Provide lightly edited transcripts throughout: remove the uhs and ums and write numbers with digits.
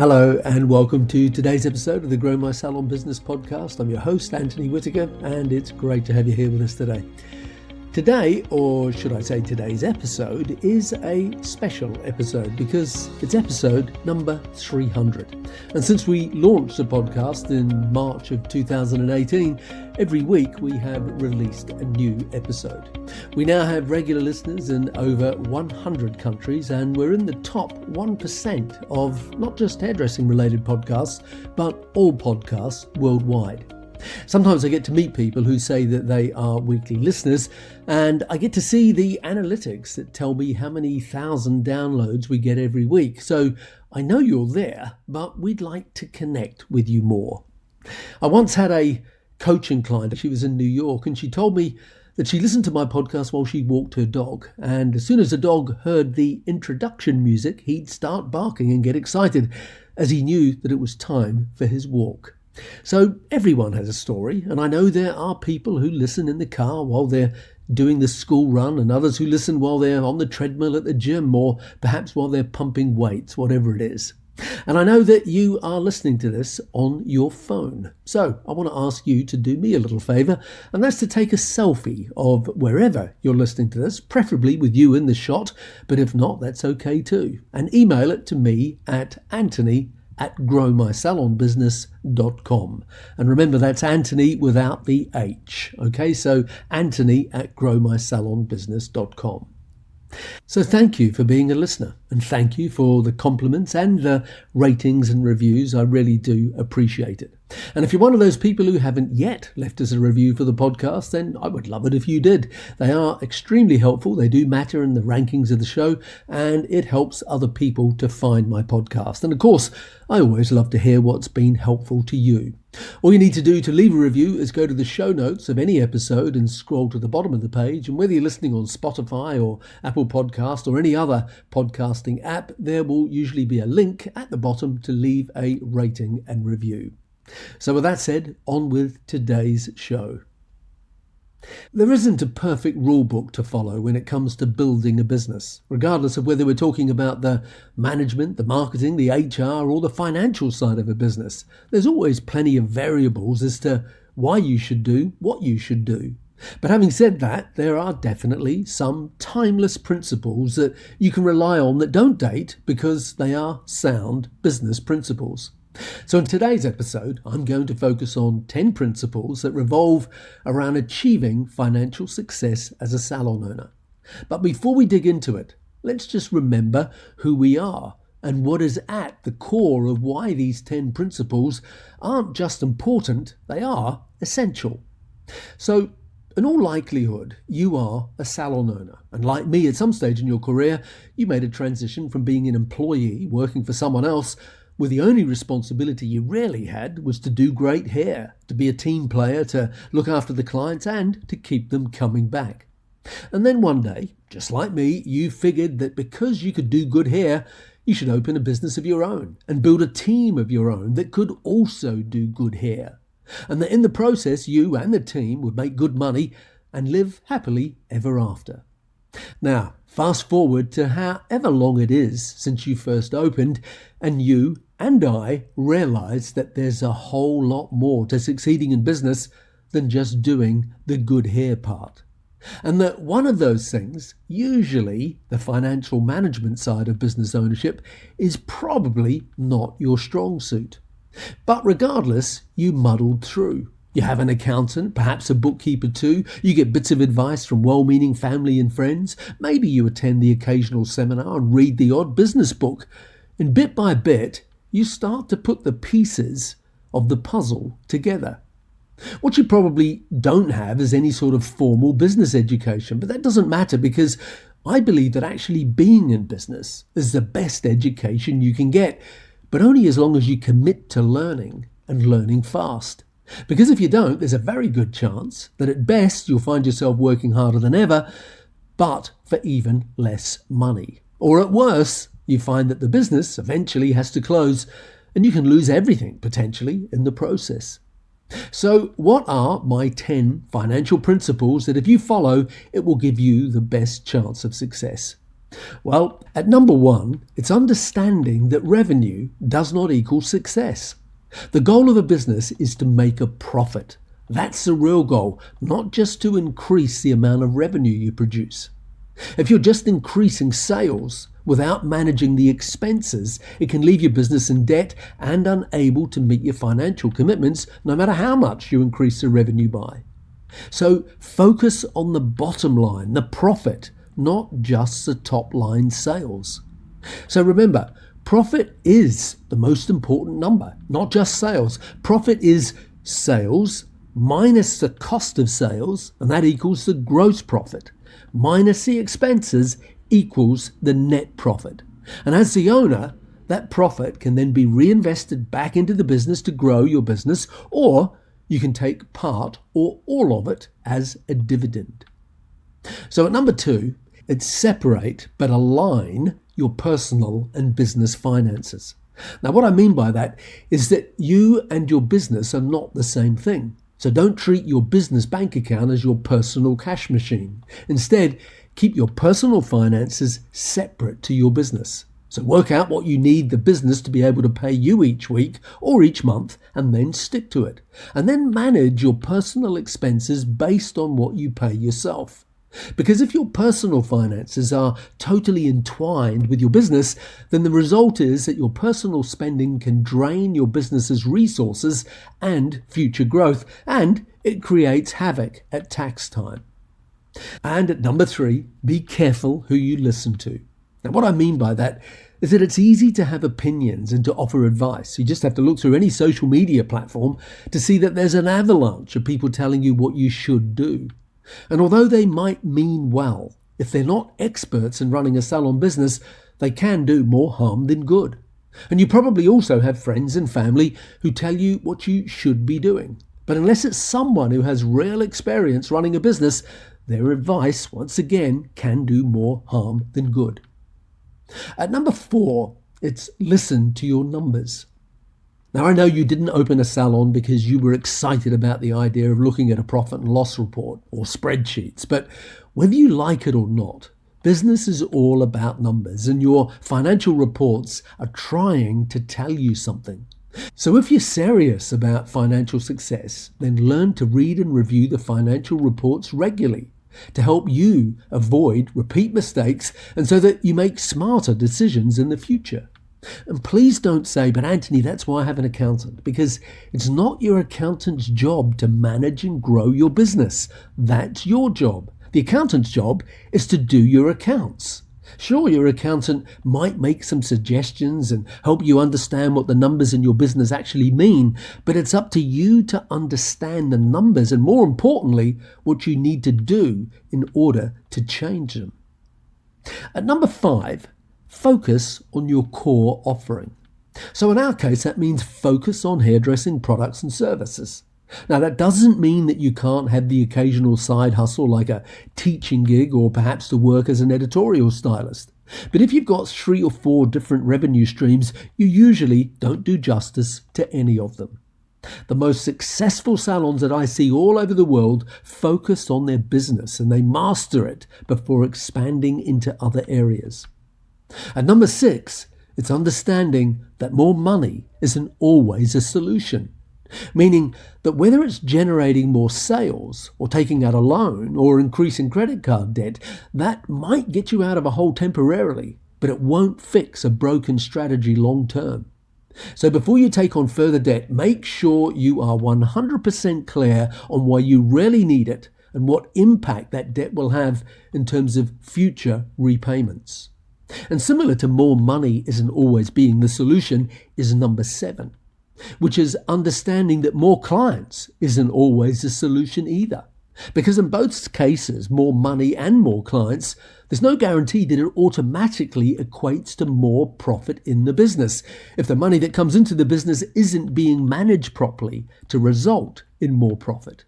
Hello and welcome to today's episode of the Grow My Salon Business podcast. I'm your host, Anthony Whitaker, and it's great to have you here with us today. Today, or should I say today's episode, is a special episode because it's episode number 300. And since we launched the podcast in March of 2018, every week we have released a new episode. We now have regular listeners in over 100 countries, and we're in the top 1% of not just hairdressing related podcasts, but all podcasts worldwide. Sometimes I get to meet people who say that they are weekly listeners, and I get to see the analytics that tell me how many thousand downloads we get every week. So I know you're there, but we'd like to connect with you more. I once had a coaching client. She was in New York, and she told me that she listened to my podcast while she walked her dog. And as soon as the dog heard the introduction music, he'd start barking and get excited as he knew that it was time for his walk. So everyone has a story, and I know there are people who listen in the car while they're doing the school run, and others who listen while they're on the treadmill at the gym, or perhaps while they're pumping weights, whatever it is. And I know that you are listening to this on your phone. So I want to ask you to do me a little favor, and that's to take a selfie of wherever you're listening to this, preferably with you in the shot, but if not, that's okay too. And email it to me at anthony@growmysalonbusiness.com. And remember, that's Anthony without the H. Okay, so anthony@growmysalonbusiness.com. So thank you for being a listener, and thank you for the compliments and the ratings and reviews. I really do appreciate it. And if you're one of those people who haven't yet left us a review for the podcast, then I would love it if you did. They are extremely helpful. They do matter in the rankings of the show, and it helps other people to find my podcast. And of course, I always love to hear what's been helpful to you. All you need to do to leave a review is go to the show notes of any episode and scroll to the bottom of the page. And whether you're listening on Spotify or Apple Podcast or any other podcasting app, there will usually be a link at the bottom to leave a rating and review. So with that said, on with today's show. There isn't a perfect rule book to follow when it comes to building a business, regardless of whether we're talking about the management, the marketing, the HR, or the financial side of a business. There's always plenty of variables as to why you should do what you should do. But having said that, there are definitely some timeless principles that you can rely on that don't date because they are sound business principles. So in today's episode, I'm going to focus on 10 principles that revolve around achieving financial success as a salon owner. But before we dig into it, let's just remember who we are and what is at the core of why these 10 principles aren't just important, they are essential. So in all likelihood, you are a salon owner. And like me, at some stage in your career, you made a transition from being an employee working for someone else where the only responsibility you really had was to do great hair, to be a team player, to look after the clients, and to keep them coming back. And then one day, just like me, you figured that because you could do good hair, you should open a business of your own and build a team of your own that could also do good hair. And that in the process, you and the team would make good money and live happily ever after. Now, fast forward to however long it is since you first opened, and you and I realized that there's a whole lot more to succeeding in business than just doing the good hair part. And that one of those things, usually the financial management side of business ownership, is probably not your strong suit. But regardless, you muddled through. You have an accountant, perhaps a bookkeeper too. You get bits of advice from well-meaning family and friends. Maybe you attend the occasional seminar and read the odd business book. And bit by bit, you start to put the pieces of the puzzle together. What you probably don't have is any sort of formal business education, but that doesn't matter because I believe that actually being in business is the best education you can get, but only as long as you commit to learning and learning fast. Because if you don't, there's a very good chance that at best you'll find yourself working harder than ever, but for even less money. Or at worst, you find that the business eventually has to close and you can lose everything potentially in the process. So what are my 10 financial principles that if you follow, it will give you the best chance of success? Well, at number one, it's understanding that revenue does not equal success. The goal of a business is to make a profit. That's the real goal, not just to increase the amount of revenue you produce. If you're just increasing sales without managing the expenses, it can leave your business in debt and unable to meet your financial commitments no matter how much you increase the revenue by. So focus on the bottom line, the profit, not just the top line sales. So remember, profit is the most important number, not just sales. Profit is sales minus the cost of sales, and that equals the gross profit, minus the expenses equals the net profit. And as the owner, that profit can then be reinvested back into the business to grow your business, or you can take part or all of it as a dividend. So at number two, it's separate but align your personal and business finances. Now, what I mean by that is that you and your business are not the same thing. So don't treat your business bank account as your personal cash machine. Instead, keep your personal finances separate to your business. So work out what you need the business to be able to pay you each week or each month, and then stick to it. And then manage your personal expenses based on what you pay yourself. Because if your personal finances are totally entwined with your business, then the result is that your personal spending can drain your business's resources and future growth, and it creates havoc at tax time. And at number three, be careful who you listen to. Now, what I mean by that is that it's easy to have opinions and to offer advice. You just have to look through any social media platform to see that there's an avalanche of people telling you what you should do. And although they might mean well, if they're not experts in running a salon business, they can do more harm than good. And you probably also have friends and family who tell you what you should be doing. But unless it's someone who has real experience running a business, their advice, once again, can do more harm than good. At number four, it's listen to your numbers. Now, I know you didn't open a salon because you were excited about the idea of looking at a profit and loss report or spreadsheets, but whether you like it or not, business is all about numbers, and your financial reports are trying to tell you something. So if you're serious about financial success, then learn to read and review the financial reports regularly to help you avoid repeat mistakes and so that you make smarter decisions in the future. And please don't say, but Anthony, that's why I have an accountant, because it's not your accountant's job to manage and grow your business. That's your job. The accountant's job is to do your accounts. Sure, your accountant might make some suggestions and help you understand what the numbers in your business actually mean, but it's up to you to understand the numbers and, more importantly, what you need to do in order to change them. At number five, focus on your core offering. So in our case, that means focus on hairdressing products and services. Now, that doesn't mean that you can't have the occasional side hustle like a teaching gig or perhaps to work as an editorial stylist. But if you've got 3 or 4 different revenue streams, you usually don't do justice to any of them. The most successful salons that I see all over the world focus on their business and they master it before expanding into other areas. At number 6, it's understanding that more money isn't always a solution. Meaning that whether it's generating more sales or taking out a loan or increasing credit card debt, that might get you out of a hole temporarily, but it won't fix a broken strategy long term. So before you take on further debt, make sure you are 100% clear on why you really need it and what impact that debt will have in terms of future repayments. And similar to more money isn't always being the solution is number 7. Which is understanding that more clients isn't always a solution either. Because in both cases, more money and more clients, there's no guarantee that it automatically equates to more profit in the business if the money that comes into the business isn't being managed properly to result in more profit.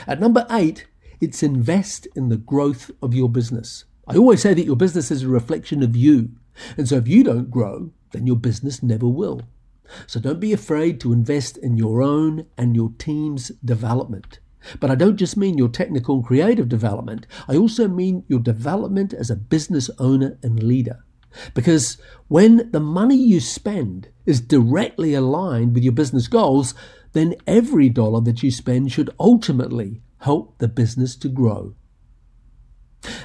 At number 8, it's invest in the growth of your business. I always say that your business is a reflection of you. And so if you don't grow, then your business never will. So don't be afraid to invest in your own and your team's development. But I don't just mean your technical and creative development. I also mean your development as a business owner and leader. Because when the money you spend is directly aligned with your business goals, then every dollar that you spend should ultimately help the business to grow.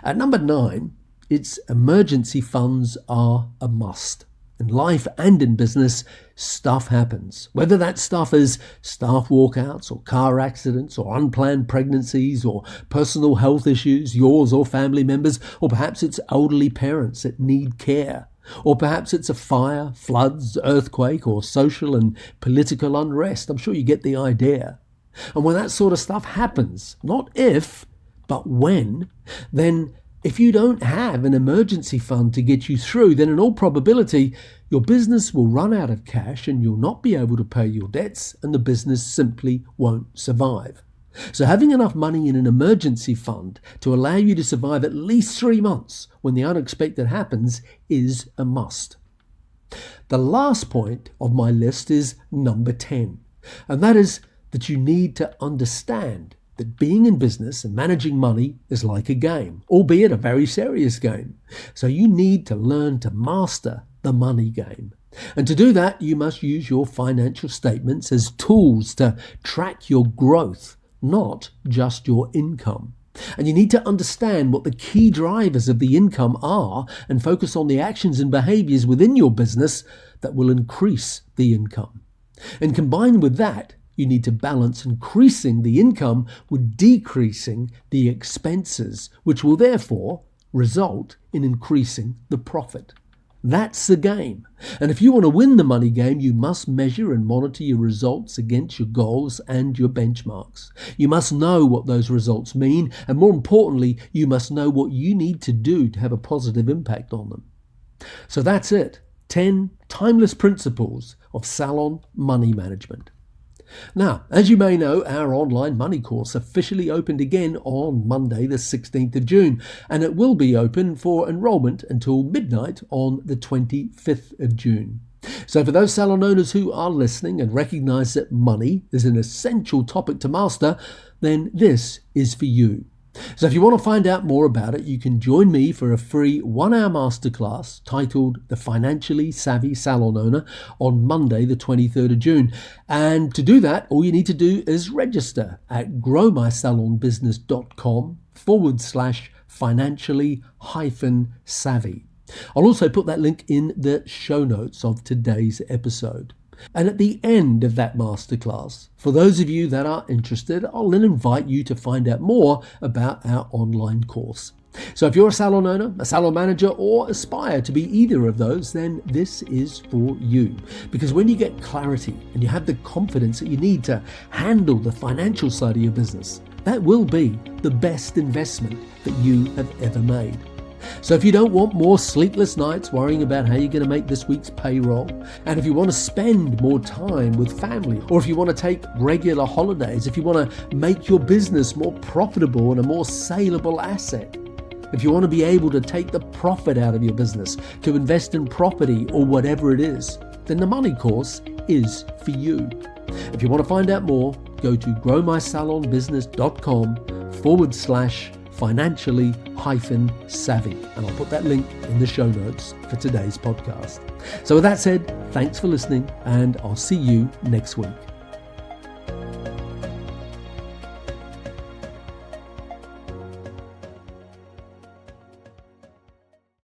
At number 9, it's emergency funds are a must. In life and in business, stuff happens. Whether that stuff is staff walkouts or car accidents or unplanned pregnancies or personal health issues, yours or family members, or perhaps it's elderly parents that need care. Or perhaps it's a fire, floods, earthquake, or social and political unrest. I'm sure you get the idea. And when that sort of stuff happens, not if, but when, then if you don't have an emergency fund to get you through, then in all probability, your business will run out of cash and you'll not be able to pay your debts and the business simply won't survive. So having enough money in an emergency fund to allow you to survive at least 3 months when the unexpected happens is a must. The last point of my list is number 10, and that is that you need to understand that being in business and managing money is like a game, albeit a very serious game. So you need to learn to master the money game. And to do that, you must use your financial statements as tools to track your growth, not just your income. And you need to understand what the key drivers of the income are and focus on the actions and behaviors within your business that will increase the income. And combined with that, you need to balance increasing the income with decreasing the expenses, which will therefore result in increasing the profit. That's the game. And if you want to win the money game, you must measure and monitor your results against your goals and your benchmarks. You must know what those results mean, and more importantly, you must know what you need to do to have a positive impact on them. So that's it. 10 timeless principles of Salon money management. Now, as you may know, our online money course officially opened again on Monday, the 16th of June, and it will be open for enrollment until midnight on the 25th of June. So for those salon owners who are listening and recognize that money is an essential topic to master, then this is for you. So if you want to find out more about it, you can join me for a free 1-hour masterclass titled The Financially Savvy Salon Owner on Monday, the 23rd of June. And to do that, all you need to do is register at growmysalonbusiness.com/financially-savvy. I'll also put that link in the show notes of today's episode. And at the end of that masterclass, for those of you that are interested, I'll then invite you to find out more about our online course. So if you're a salon owner, a salon manager, or aspire to be either of those, then this is for you. Because when you get clarity and you have the confidence that you need to handle the financial side of your business, that will be the best investment that you have ever made. So if you don't want more sleepless nights worrying about how you're going to make this week's payroll, and if you want to spend more time with family, or if you want to take regular holidays, if you want to make your business more profitable and a more saleable asset, if you want to be able to take the profit out of your business to invest in property or whatever it is, then the money course is for you. If you want to find out more, go to growmysalonbusiness.com/financially-savvy, and I'll put that link in the show notes for today's podcast. So with that said, thanks for listening, and I'll see you next week.